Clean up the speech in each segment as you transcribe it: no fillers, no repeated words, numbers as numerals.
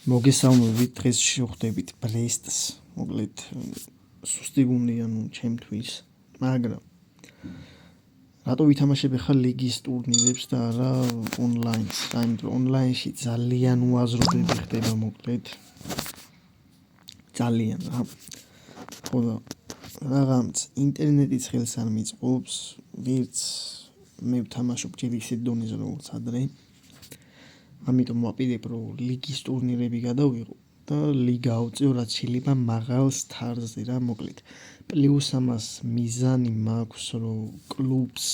მოგესალმებით, დღეს შევხვდებით ბრესტს, მოკლედ სუსტი გუნდია ჩემთვის, მაგრამ რატო ვითამაშებ ახლა ლიგის ტურნირებს და არა ონლაინს? რაიმედ ონლაინში ძალიან უაზრობები ხდება, მოკლედ ძალიან რა. ხოლო რაღაც ინტერნეტიც ხელს არ მიწყობს, ვერც მე ვთამაშობ ჯერ ისეთ დონეზე როგორც ადრე. ამიტომ ვაპირებ რომ ლიგის ტურნირები გადავიღო და ლიგა ავწიო რაც შეიძლება მაღალ სტარზე რა მოკლედ. პლუს ამას მიზანი მაქვს რომ კლუბს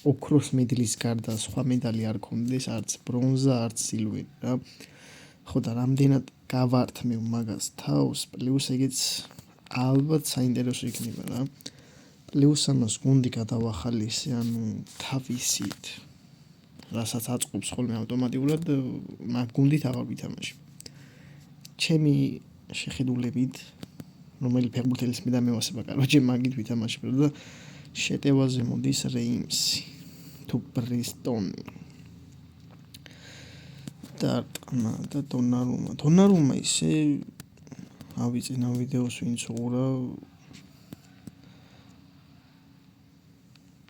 ოქროს მედლის გარდა სხვა მედალი არ ქონდეს, არც ბრონზა, არც სილვერი რა. ხო და რამდენად გავართმევ მაგას თავს, პლუს ეგეც ალბათ საინტერესო იქნება რა. პლუს ამას გუნდი გადავახალისე, ანუ თავისით რასაც აწყობს ხოლმე ავტომატურად მაგ გუნდით აღარ ვითამაშებ. ჩემი შეხედულებით, რომელი ფეხბურთელის მე დამევასება, კაროჩე მაგით ვითამაშებ და შეტევაზე მოდის რეიმსი თუ ბრესტონი. და დონარუმა ისე ავიწინა ვიდეოს ვინც უყურა.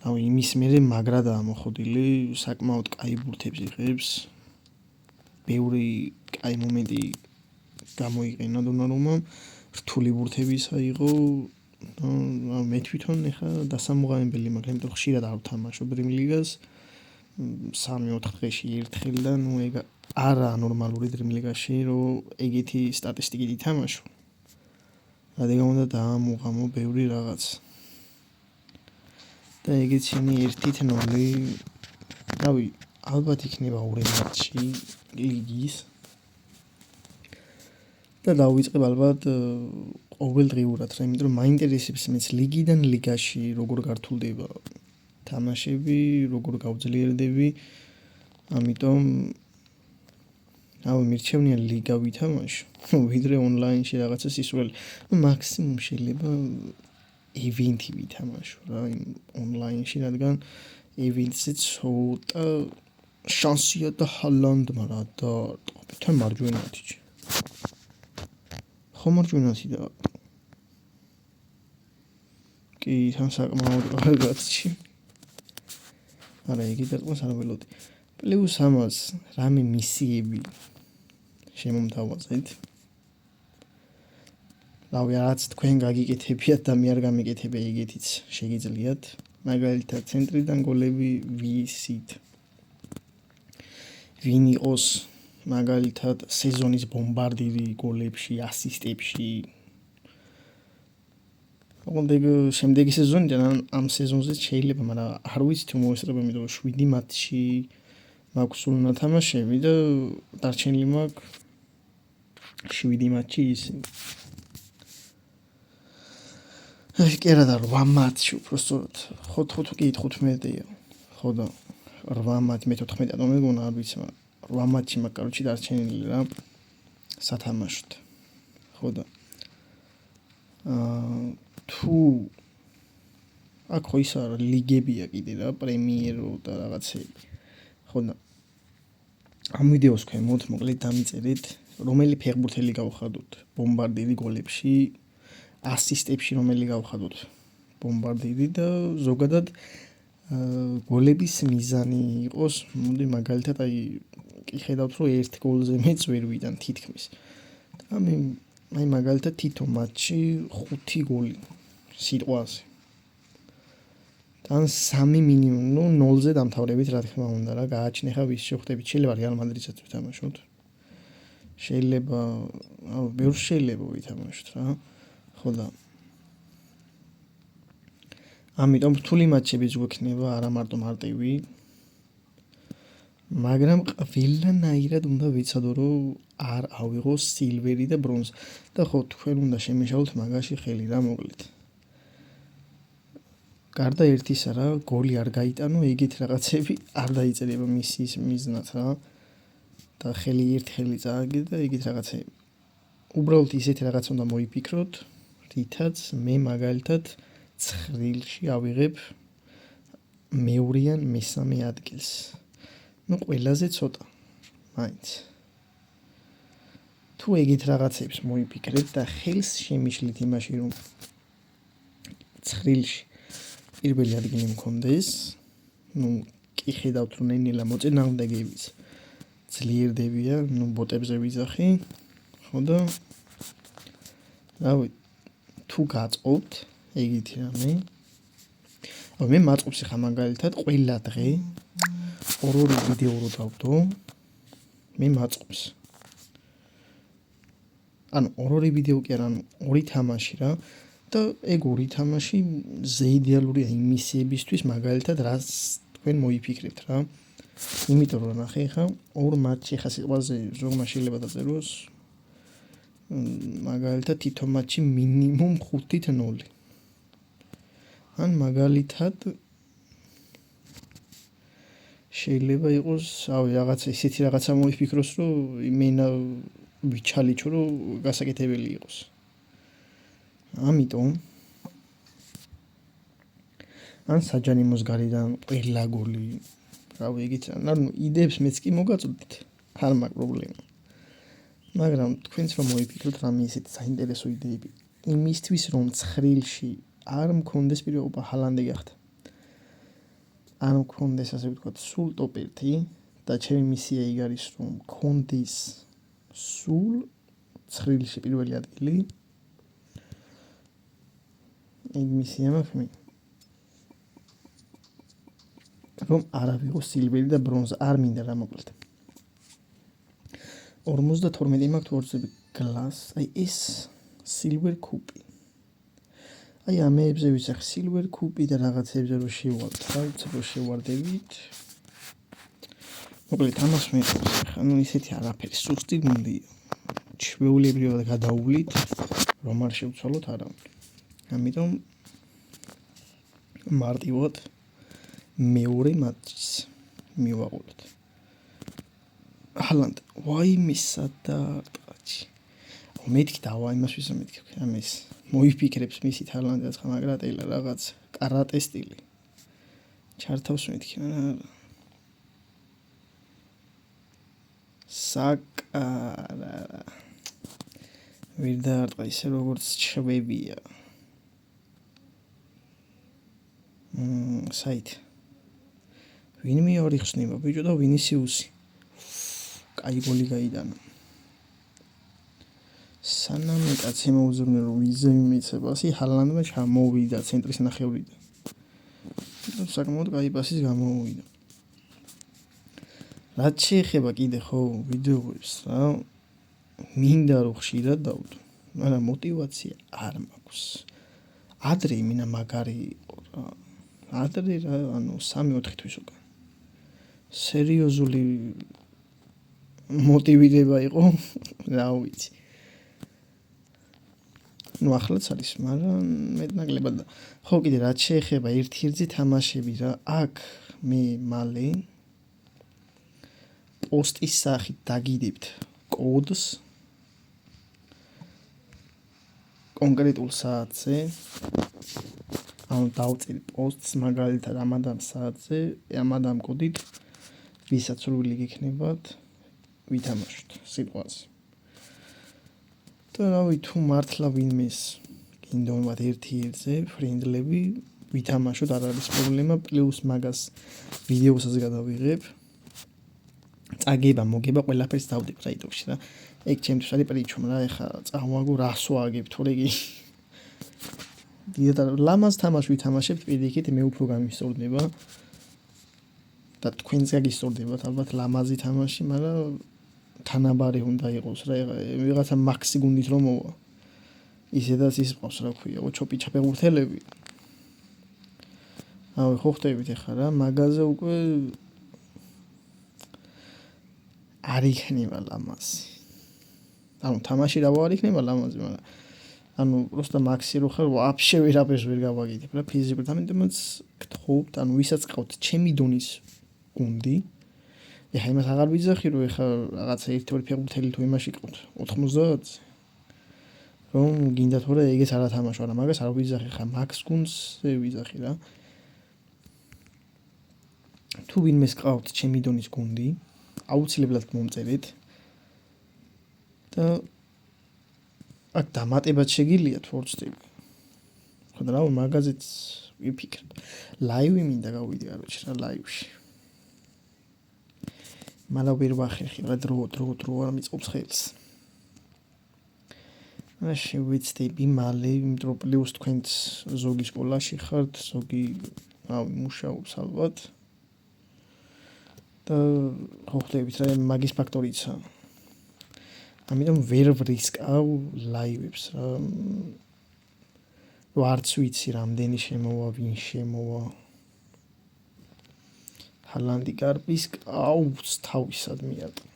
იმის მერე მაგრადაა მოხდილი, საკმაოდ კაი ბურთებს იღებს. ბევრი კაი მომენტი გამოიყენა დონარუმამ, რთული ბურთებიც აიღო. მე თვითონ ეხა დასამოღამებელი მაქვს, იმიტომ რომ ხშირად არ ვთამაშობ დრიმ ლიგას. 3-4 დღეში ერთხელ და ეგ არაა ნორმალური დრიმ ლიგაში, რომ ეგეთი სტატისტიკით ითამაშო. რადგან უნდა დაამოღამო ბევრი რაღაც. და ეგეც ინი 1-0. რავი, ალბათ იქნება ორი მატჩი ლიგის. და დავიწყებ ალბათ ყოველდღიურად, იმიტომ რომ მაინტერესებს მეც ლიგიდან ლიგაში როგორ გართულდება თამაშები, როგორ გავძლიერდები. ამიტომ მირჩევნია ლიგა ვითამაშო, ვიდრე ონლაინში რაღაცა სისულელი. მაქსიმუმ შეიძლება ევენთი ვითამაშო რა, ონლაინში, რადგან ევენთზე ცოტა შანსია და ჰალანდმა რა და თან მარჯვენათი. ხო მარჯვენათი და კი თან საკმაოდ რაღაცში. არა, იგი დარტყმას არ ველოდი. პლუს ამას რამე მისიები შემომთავაზეთ. რავი, რაც თქვენ გაგიკეთებიათ და მე არ გამიკეთებია, ეგეთიც შეგიძლიათ. მაგალითად, ცენტრიდან გოლები ვისით. ვინ იყოს მაგალითად სეზონის ბომბარდირი გოლებში, ასისტებში. ოღონდ შემდეგი სეზონიდან ამ სეზონზე შეიძლება, მაგრამ არ ვიცი თუ მოესწრება, იმიტომ რომ 7 მატჩი მაქვს სულ ნათამაშები და დარჩენილი მაქვს 7 მატჩი ისინი. კი არა და 8 მატჩი უბრალოდ ხო 15-ია. ხო და 8 მატჩი მე 14 და მეგონა არ ვიცი, მაგრამ 8 მატჩი მაქვს კაროჩი დარჩენილი რა სათამაშოდ. ხო და თუ აქ ხო ისა ლიგებია კიდე რა, პრემიერო და რაღაცები. ხო და ამ ვიდეოს ქვემოთ მოკლედ დამიწერეთ, რომელი ფეხბურთელი გავხადოთ ბომბარდირი გოლებში, ასისტებში რომელი გავხადოთ ბომბარდირი და ზოგადად გოლების მიზანი იყოს, მოდი მაგალითად კი ხედავთ რომ 1 გოლზე მეც ვერ ვიდან თითქმის. და აი მაგალითად თითო მატჩი 5 გოლი სიტყვაზე. თან 3 მინიმუმ 0-ზე დამთავრებით რა თქმა უნდა რა, გააჩნია ხა ვის შევხვდებით, შეიძლება რეალ მადრიდსაც ვითამაშოთ. შეიძლება, ბევრს შეიძლება ვითამაშოთ რა. ხო და ამიტომ რთული მატჩებიც გვექნება, არა მარტო მარტივი. მაგრამ ყველანაირად უნდა ვიცადო რომ არ ავიღოს სილვერი და ბრონზა. და ხო თქვენ უნდა შემეშალოთ მაგაში ხელი რა მოკლედ. გარდა ერთისა რა, გოლი არ გაიტანო, ეგეთ რაღაცები არ დაიწერება მისის მიზნად რა. და ხელი ერთხელი წააგეთ და ეგეთ რაღაცები. უბრალოდ ისეთი რაღაც უნდა მოიფიქროთ, რითაც მე მაგალითად ცხრილში ავიღებ მეორიან მესამე ადგილს. ყველაზე ცოტა. მაინც. თუ ეგეთ რაღაცებს მოიფიქრეთ და ხელს შემიშლით იმაში რომ ცხრილში პირველი ადგილი მქონდეს, კი ხედავთ რომ ნელა მოწინააღმდეგეების ძლიერდებია, ბოტებზე ვიძახი, ხო და რავი, თუ გაწყობთ ეგეთი რამე, მე მაწყობს ხა მაგალითად ყველა დღე ორ-ორი ვიდეო რო დავდო, მე მაწყობს. ანუ ორ-ორი ვიდეო კი არა, ანუ ორი თამაში რა და ეგ ორი თამაში ზეიდეალურია იმ მისიებისთვის, მაგალითად რაც თქვენ მოიფიქრებთ რა. იმიტომ რომ ნახე ხა ორ მატჩი ხა სიტყვაზე ზოგმა შეიძლება დაწეროს მაგალითად თითო მატჩი მინიმუმ 5-0. ან მაგალითად შეიძლება იყოს, რაღაცა ისეთი რაღაცა მოიფიქროს, რომ იმენა ვიჩალიჩო, რომ გასაკეთებელი იყოს. ამიტომ ან საჯანიმოს გარიდან ყველა გოლი, რავი, ეგეთ, ანუ იდეებს მეც კი მოგაწოდით, არ მაქვს პრობლემა. მაგრამ თქვენც რომ მოიფიქროთ რამე ისეთი საინტერესო იდეები, იმისთვის რომ ცხრილში არ მქონდეს პირობა ჰალანდი გახდა. არ მქონდეს ასე ვთქვათ, სულ ტოპ 1 და ჩემი მისია იქ არის რომ მქონდეს სულ ცხრილში პირველი ადგილი. ეგ მისია მაქვს მე. რომ არ ავიღო სილვერი და ბრონზა, არ მინდა რა მოკლედ. 52 მაქვს ორწები გლას, აი ეს სილვერ კუპი. აი ამეებზე ვისახ სილვერ კუპი და რაღაცებზე რო შევვალთ, რა ვიცი რო შევარდებით. მოკლედ ამას მე ანუ ისეთი არაფერი სუსტი გუნდია. ჩვეულებრივად გადაუვლით, რომ არ შევცვალოთ არავინ. ამიტომ მარტივად მეორე მატჩს მივაყოლოთ. ჰალანდ, ვაიმისა და ტყაჩი. მეთქი დავა იმას ვისა მეთქი, ამის მოიფიქრებს მისი ჰალანდი და მაგრატელა რაღაც კარატე სტილი. ჩართავს მეთქი, მაგრამ საკარა. ვერ დაარტყა ისე როგორც ჩვევია. საით. ვინ მეორე ხსნება ბიჭო და ვინისიუსი. კაი გოლი გაიტანა. სანამ კაცი მოუძებნა რომ ვიზე მიცება, ისი ჰალანდმა ჩამოვიდა ცენტრის ნახევრიდან. საკმაოდ კაი პასის გამოვიდა. რაც შეეხება კიდე ხო ვიდეოებს რა, მინდა რომ ხშირად დავდო, მაგრამ мотиваცია არ მაქვს. ადრე მინა მაგარი იყო რა. ადრე რა, ანუ 3-4 თვის უკან. სერიოზული მოტივირება იყო, რა ვიცი. ну ახლაც არის, მაგრამ მეტნაკლებად და ხო კიდე რაც შეეხება ერთ-ერთი თამაშები რა, აქ მე მალე პოსტის სახით დაგიდებთ კოდს კონკრეტულ საათზე, ანუ დავწერთ პოსტს მაგალითად ამადამ საათზე, ამადამ კოდით, ვისაც სურვილი გექნებათ, ვითამაშოთ სიტყვაზე. და რავი, თუ მართლა ვინმეს გინდომათ ერთ-ერთზე ფრენდლები, ვითამაშოთ, არ არის პრობლემა, პლუს მაგას ვიდეოსაც გადავიღებ. წაგება, მოგება, ყველაფერს დავდებ რა იტოქში რა. ეგ ჩემთვის არის პრიჩუმ რა, ეხა წავაგო რას ვააგებ, თორე კი დიდად ლამაზ თამაშს ვითამაშებთ, პირიქით მე უფრო გამისწორდება და თქვენც გაგისწორდებათ ალბათ ლამაზი თამაში, მაგრამ თანაბარი უნდა იყოს რა, ვიღაცა მაქსი გუნდით რომ მოვა. ისედაც ის ყავს რა ქვია, ჩოპი ჩაფეხბურთელები. აუ ხო ხტებით ეხა რა, მაგაზე უკვე არ იქნება ლამაზი. ანუ თამაში რა არ იქნება ლამაზი, მაგრამ ანუ просто მაქსი რო ხარ, ვაფშე ვერაფერს ვერ გავაგიდებ რა, ფიზიკურად ამიტომაც გთხოვთ, ანუ ვისაც ყავთ ჩემი დონის გუნდი, ეხა იმას აღარ ვიძახი, რომ ეხა რაღაცა ერთ-ორი ფეხბურთელი თუ იმაში ყავთ 90-ზე, რომ გინდა თორე ეგეც არ ათამაშო, არა მაგას არ ვიძახი, ხა მაქს გუნდზე ვიძახი რა. თუ ვინმეს ყავთ ჩემი დონის გუნდი, აუცილებლად მომწერეთ და აქ დამატებად შეგიძლიათ ფორცდები. ხო და რა მაგაზეც ვიფიქრებ. ლაივი მინდა გავიდი კაროჩე რა ლაივში. მაგრამ ვერ ვახერხი რა დრო არ მიწყობს ხელს. რა შევეცდები მალე, იმიტომ რომ პლუს თქვენც ზოგი სკოლაში ხართ, ზოგი მუშაობს ალბათ. და ხო ხვდებით რა მაგის ფაქტორიცაა. ამიტომ ვერ ვრისკავ ლაივებს რა. არც ვიცი რამდენი შემოვა, ვინ შემოვა. ჰალანდი გარბის თავისად მიატყო.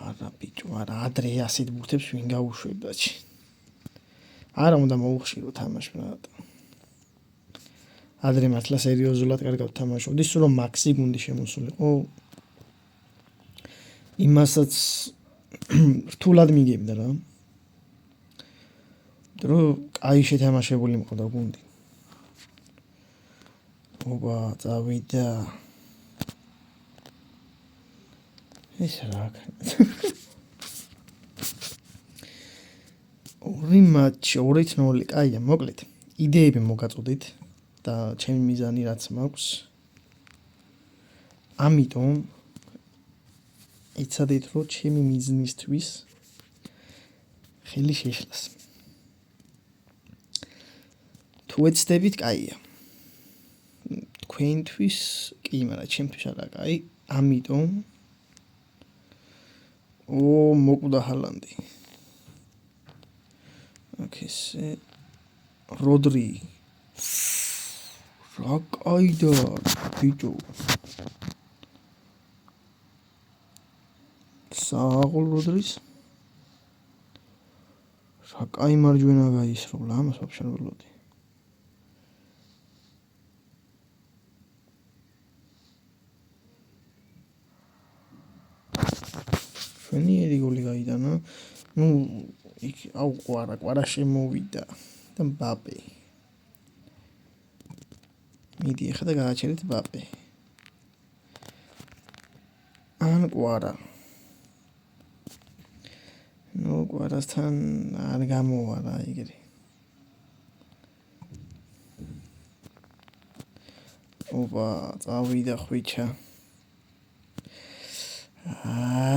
არა ბიჭო, არა ადრე ასეთ ბურთებს ვინ გაუშვებდაჩი. არა უნდა მოუხშირო თამაში ბრატ. ადრე მართლა სერიოზულად კარგად თამაშობდი, სულ რომ მაქსი გუნდი შემოსულიყო. იმასაც რთულად მიგებდა რა. დრო კაი შეთამაშებული მყავდა გუნდი. ობა, წავიდა. ეს რა. ორი მატჩი 2-0 კაია, მოკლედ. იდეები მოგაწოდით და ჩემი მიზანი რაც მაქვს. ამიტომ იცადეთ რომ ჩემი მიზნისთვის ხელი შეშლას. თუ ეცდებით კაია. თქვენთვის კი, მაგრამ ჩემთვის არა კაი. ამიტომ მოკვდა ჰალანდი. ოკეი, როდრი. რა კაიდა, ბიჭო. საღოლ როდრის. რა კაი მარჯვენა გაისროლა, ამას ვაფშე არ ველოდი. ჩვენიერი გოლი გაიტანა. იქ კვარა შემოვიდა და მბაპე. მიდი ახლა და გააჩერეთ მბაპე. ან კვარა. კვარასთან არ გამოვა რა ეგრე. ოპა, წავიდა ხვიჩა.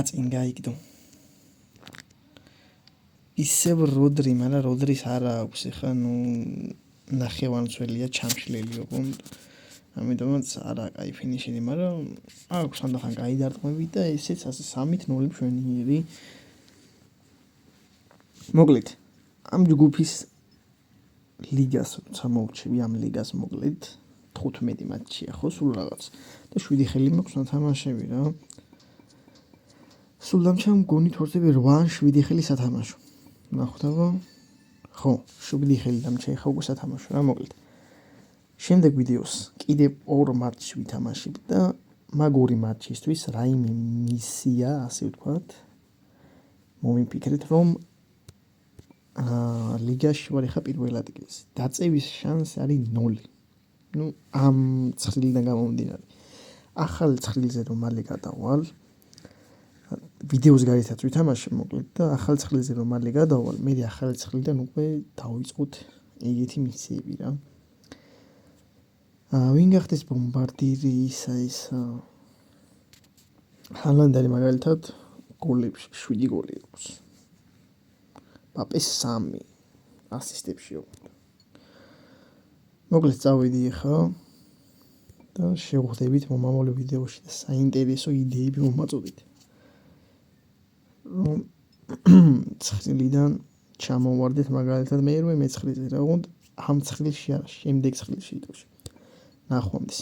წინ გაიგდო. ისევ როდრი, მაგრამ როდრის არა აქვს ეხა ნახევარმცველია ჩამშლელი ოღონდ. ამიტომაც არა კაი ფინიშერი, მაგრამ აქვს ანდახან კაი დარტყმები და ესეც ასე 3-0 მშვენიერი. მოკლედ, ამ ჯგუფის ლიგას როცა მოვჩები, ამ ლიგას მოკლედ 15 მატჩია ხო სულ რაღაც და 7 ხელი მაქვს ნათამაშები რა. სულ დამჩამ გონი თორსები 8-7 ხელი სათამაშო. ნახავთ? ხო, 7 ხელი დამჩა ეხა უკვე სათამაშო რა მოკლედ. შემდეგ ვიდეოს კიდევ 2 მატჩი ვითამაშებ და მაგ 2 მატჩისთვის რაიმე მისია, ასე ვთქვათ. მომიფიქრეთ რომ ლიგაში ვარ ეხა პირველ ადგილზე. დაწევის შანსი არის 0. ამ ცხრილიდან გამომდინარე. ახალ ცხრილზე რომ მალე გადავალ ვიდეოს გარეთაც ვითამაშებ მოკლედ და ახალ ცხრილზე რომ მალე გადავალ, მე ახალ ცხრილიდან უკვე დავიწყოთ ეგეთი მისიები რა. ვინ გახდეს ბომბარდირი ისა ჰალანდარი მაგალითად გოლებში 7 გოლი აქვს. პაპეს 3 ასისტებში ოღონდ. მოკლედ წავიდი ახლა და შევხვდებით მომავალ ვიდეოში და საინტერესო იდეები მომაწოდეთ. რომ ცხრილიდან ჩამოვარდეთ მაგალითად მე მეცხრილზე რა, ოღონდ ამ ცხრილში არა, შემდეგ ცხრილში იტოში. ნახვამდის.